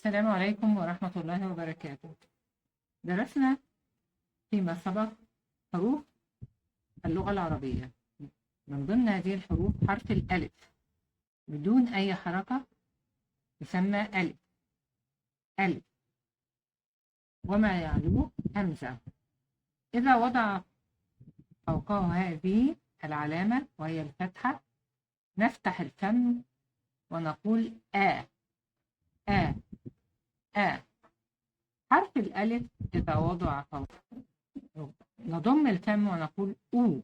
السلام عليكم ورحمة الله وبركاته. درسنا فيما سبق حروف اللغة العربية. من ضمن هذه الحروف حرف الألف بدون أي حركة يسمى ألف. ألف وما يعلوه همزة. إذا وضع فوقه هذه العلامة وهي الفتحة نفتح الفم ونقول آ. حرف الألف إذا وضع فوقه نضم الفم ونقول أو.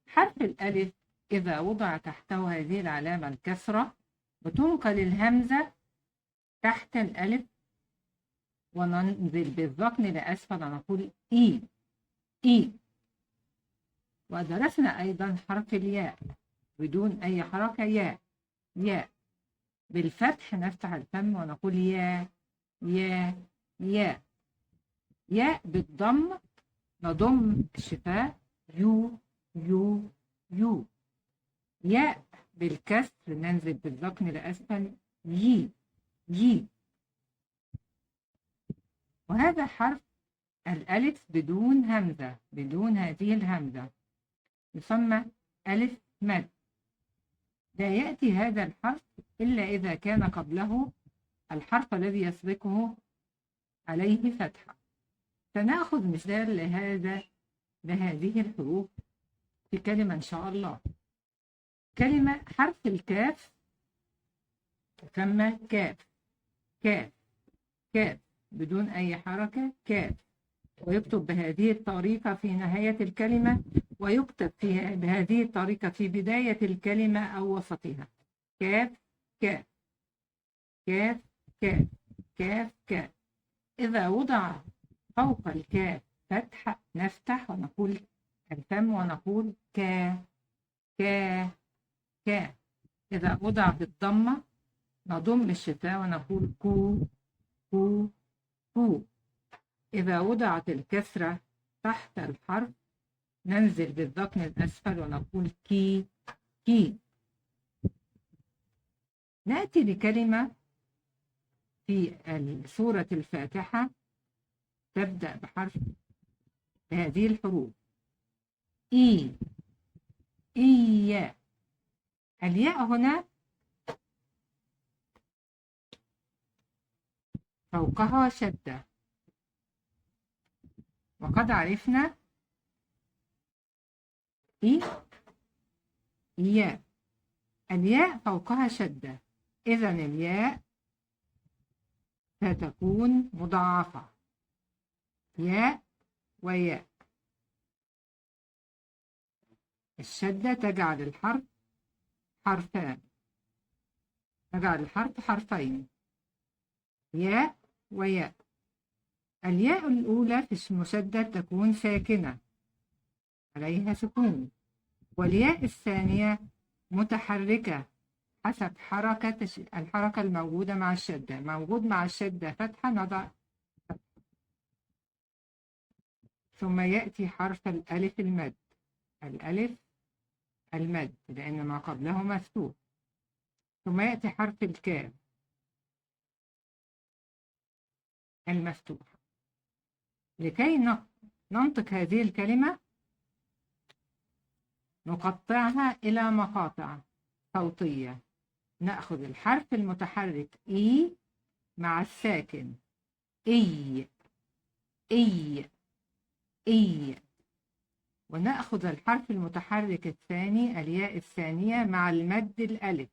حرف الألف إذا وضع تحته هذه العلامة الكسرة بتنقل الهمزة تحت الألف وننزل بالذقن لأسفل ونقول إي. ودرسنا أيضا حرف الياء بدون أي حركة ياء. بالفتح نفتح الفم ونقول ياء. بالضم نضم الشفاه يو. ياء بالكسر ننزل بالذقن لأسفل يي. وهذا حرف الألف بدون همزة، بدون هذه الهمزة يسمى ألف مد. لا يأتي هذا الحرف إلا إذا كان قبله الحرف الذي يسبقه عليه فتحة. سنأخذ مثال لهذه الحروف في كلمة إن شاء الله. كلمة حرف الكاف تسمى كاف بدون أي حركة كاف، ويكتب بهذه الطريقة في نهاية الكلمة، ويكتب بهذه الطريقة في بداية الكلمة أو وسطها. كاف. إذا وضع فوق الكاف فتحة نفتح ونقول الفم ونقول كا. إذا وضع بالضمة نضم الشفاه ونقول كو. إذا وضعت الكسرة تحت الحرف ننزل بالذقن الأسفل ونقول كي. نأتي لكلمة في سورة الفاتحة تبدأ بهذه الحروف إياء. الياء هنا فوقها شدة، وقد عرفنا إياء. الياء فوقها شدة، إذن الياء ستكون مضاعفة، ياء وياء. الشدة تجعل الحرف حرفان، تجعل الحرف حرفين، ياء وياء. الياء الأولى في المشدد تكون ساكنة عليها سكون، والياء الثانية متحركة حسب الحركة الموجودة مع الشدة. موجود مع الشدة فتحة نضع فتحة. ثم يأتي حرف الألف المد، الألف المد لأن ما قبله مفتوح. ثم يأتي حرف الكاف المفتوح. لكي ننطق هذه الكلمة نقطعها إلى مقاطع صوتية. نأخذ الحرف المتحرك إي مع الساكن إي. ونأخذ الحرف المتحرك الثاني الياء الثانية مع المد الألف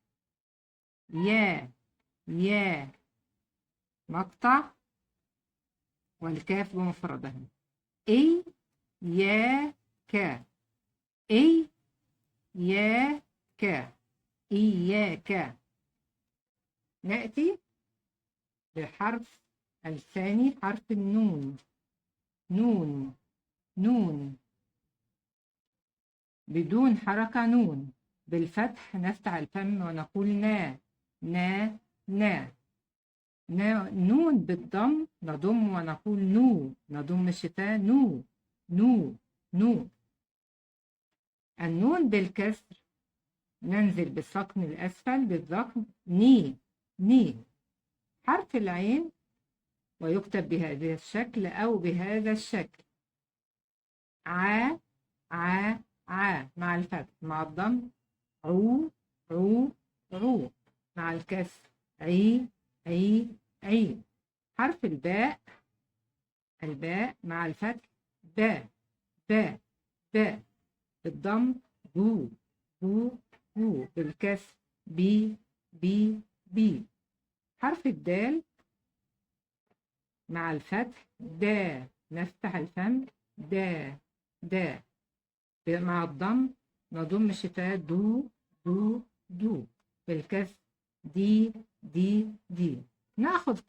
يا مقطع، والكاف بمفردها إياك. نأتي للحرف الثاني حرف النون. نون بدون حركة، نون بالفتح نفتح الفم ونقول نا. نون بالضم نضم ونقول نضم الشفاه نو. النون بالكسر ننزل بالساكن الأسفل بالذقن ني. حرف العين ويكتب بهذا الشكل أو بهذا الشكل. ع ع ع مع الفتح، مع الضم عو عو عو، مع الكسر عي عي عي. حرف الباء، الباء مع الفتح باء باء باء، بالضم بو بو بو، بالكسر بي بي بي. حرف الدال مع الفتح دا، نفتح الفم دا دا، مع الضم نضم الشفاه دو دو دو، بالكسر دي دي دي. ناخذ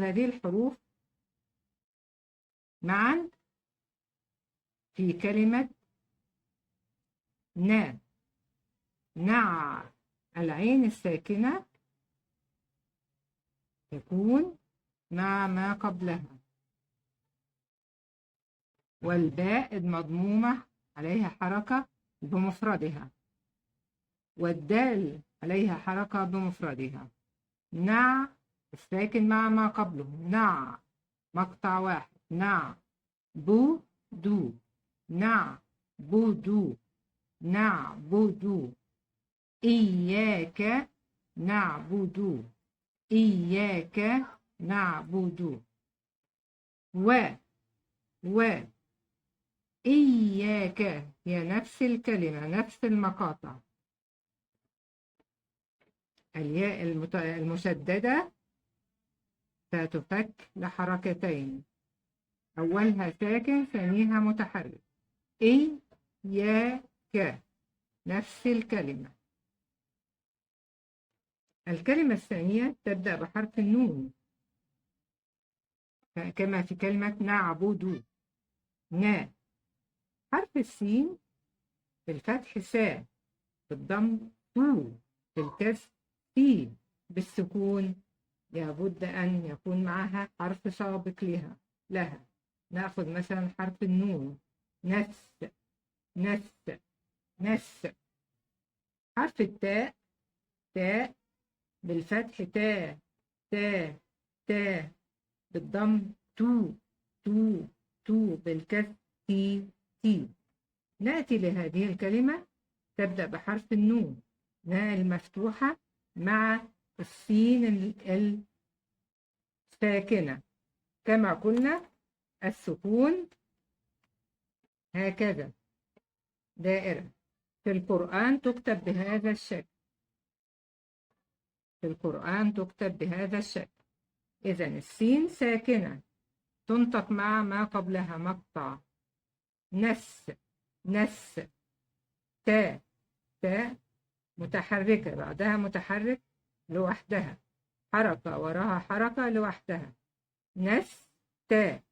هذه الحروف معا في كلمة نا. نع، العين الساكنة تكون مع ما قبلها، والباء المضمومة عليها حركة بمفردها، والدال عليها حركة بمفردها. نع الساكن مع ما قبله، نع مقطع واحد، نع. بو دو، نع بو دو، نع بو دو. إياك نعبد، إياك نعبد. و إياك هي نفس الكلمة، نفس المقاطع. الياء المشددة ستفك لحركتين، أولها ساكن ثانيها متحرك. إياك نفس الكلمة. الكلمة الثانية تبدأ بحرف النون كما في كلمة نعبد، نا. حرف السين بالفتح سا، بالضم تو، بالكسر في، بالسكون لابد أن يكون معها حرف سابق لها. نأخذ مثلا حرف النون نس نس نس. حرف التاء تاء، بالفتح تا تا تا، بالضم تو تو تو، بالكسر تي تي. نأتي لهذه الكلمة تبدأ بحرف النون، نا المفتوحة مع السين الساكنة. كما قلنا السكون هكذا دائرة. في القرآن تكتب بهذا الشكل، في القرآن تكتب بهذا الشكل. إذا السين ساكنة تنطق مع ما قبلها مقطع، نس نس. تا تا متحركة بعدها متحرك لوحدها، حركة وراها حركة لوحدها. نس تا.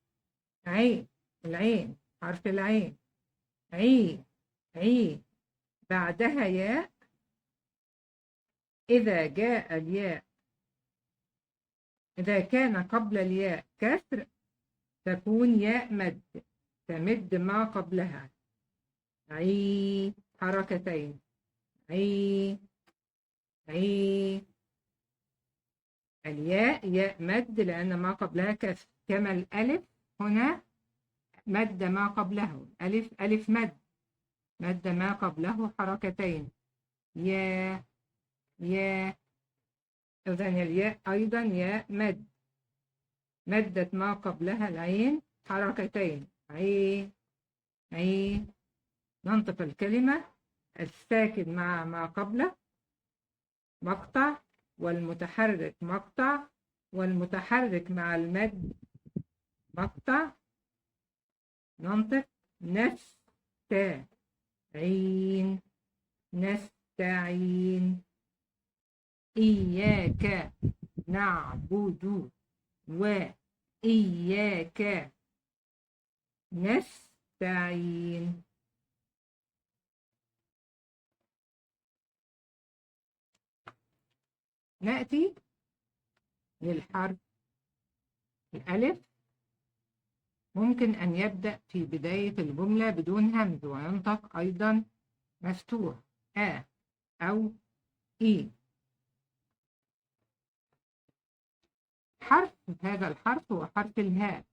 عين، العين حرف العين عي عي، بعدها ياء. إذا جاء الياء، إذا كان قبل الياء كسر تكون ياء مد، تمد ما قبلها. عي، حركتين عي عي. الياء ياء مد لأن ما قبلها كسر، كما الألف هنا مد ما قبله، ألف ألف مد، مد ما قبله حركتين يا يا. إذن الياء أيضا ياء مد، مدت ما قبلها العين حركتين عي عي. ننطق الكلمة الساكن مع ما قبله مقطع، والمتحرك مقطع، والمتحرك مع المد مقطع. ننطق نستعين نستعين. إياك نعبد وإياك نستعين. نأتي للحرف الألف. ممكن أن يبدأ في بداية الجملة بدون همز وينطق أيضا مفتوح أو إي. حرف هذا الحرف هو حرف الهاء.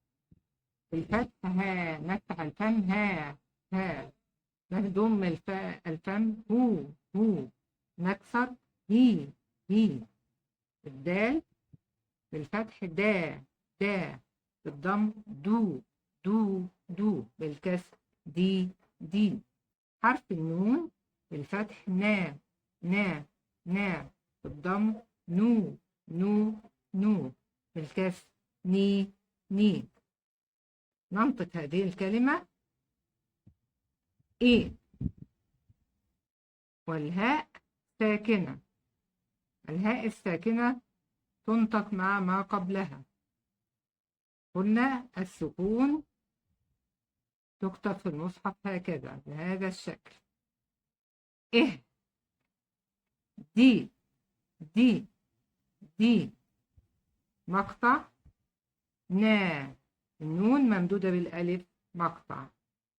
الفتح ها، نفتح الفم ها ها، نضم الفم هو، نكسر هي هي. الدال بالفتح دا، بالضم دو، بالكسر دي. حرف النون بالفتح نا، بالضم نو، بالكسر ني. ننطق هذه الكلمة إيه، والهاء ساكنة. الهاء الساكنة تنطق مع ما قبلها. قلنا السكون تكتب في المصحف هكذا بهذا الشكل. إيه، دي مقطع. نا، النون ممدودة بالألف مقطع.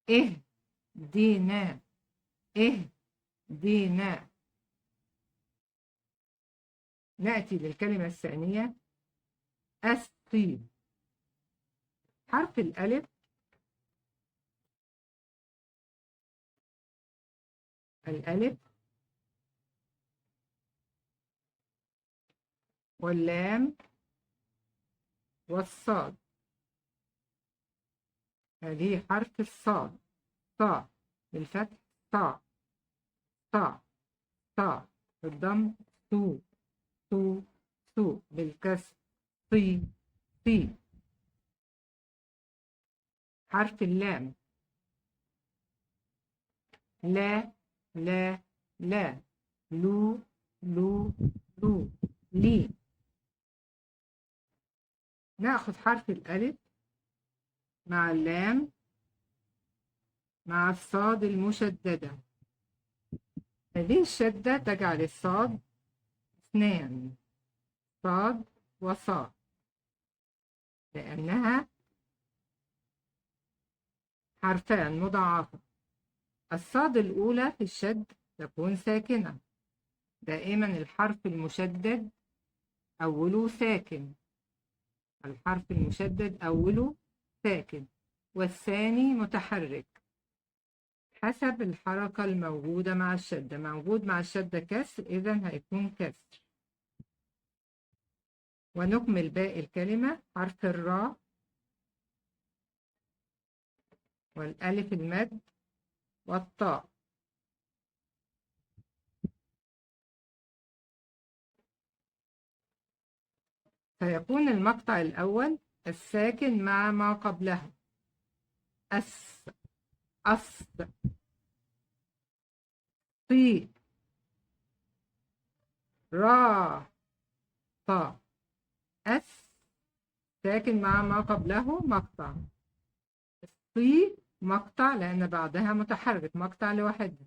إيه دينا. نأتي للكلمة الثانية أسقي. حرف الألف واللام والصاد. هذه حرف الصاد، صا بالفتح صا بالضم سو بالكسر صي. حرف اللام لا لو لي. نأخذ حرف الألف مع اللام مع الصاد المشددة. هذه الشدة تجعل الصاد اثنان، صاد وصاد، لأنها حرفان مضاعفة. الصاد الأولى في الشد تكون ساكنة. دائما الحرف المشدد أوله ساكن، الحرف المشدد أوله ساكن، والثاني متحرك حسب الحركة الموجودة مع الشدة. موجود مع الشدة كسر، إذن هيكون كسر. ونكمل باقي الكلمة. حرف الراء والألف المد والطاء. فيكون المقطع الأول الساكن مع ما قبله. أص طي را طا. ساكن مع ما قبله مقطع. الصي مقطع لأن بعدها متحرك، مقطع لوحده.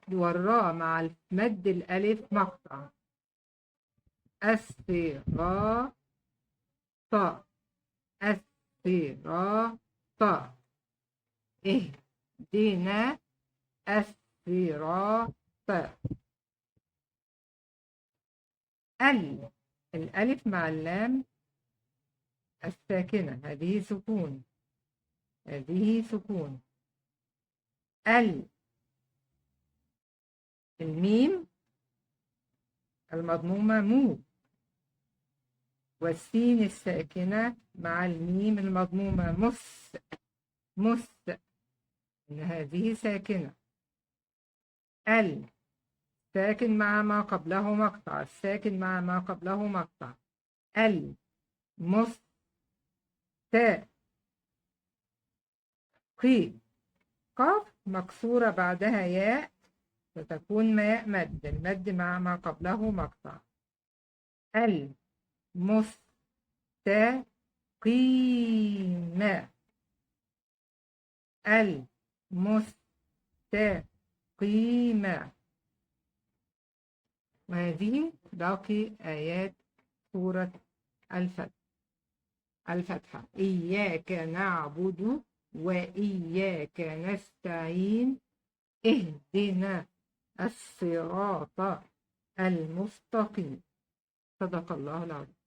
والراء مع مد الألف مقطع. الصراط الصراط. اهدنا الصراط. الألف مع اللام الساكنة، هذه سكون، الميم المضمومة والسين الساكنة مع الميم المضمومة مس، إن هذه ساكنة. ساكن مع ما قبله مقطع، الساكن مع ما قبله مقطع. قي. قاف مكسورة بعدها ياء فتكون ماء مد، المد مع ما قبله مقطع. المستقيم. المستقيم. وهذه باقي آيات سورة الفتحة. إياك نعبد وإياك نستعين اهدنا الصراط المستقيم. صدق الله العظيم.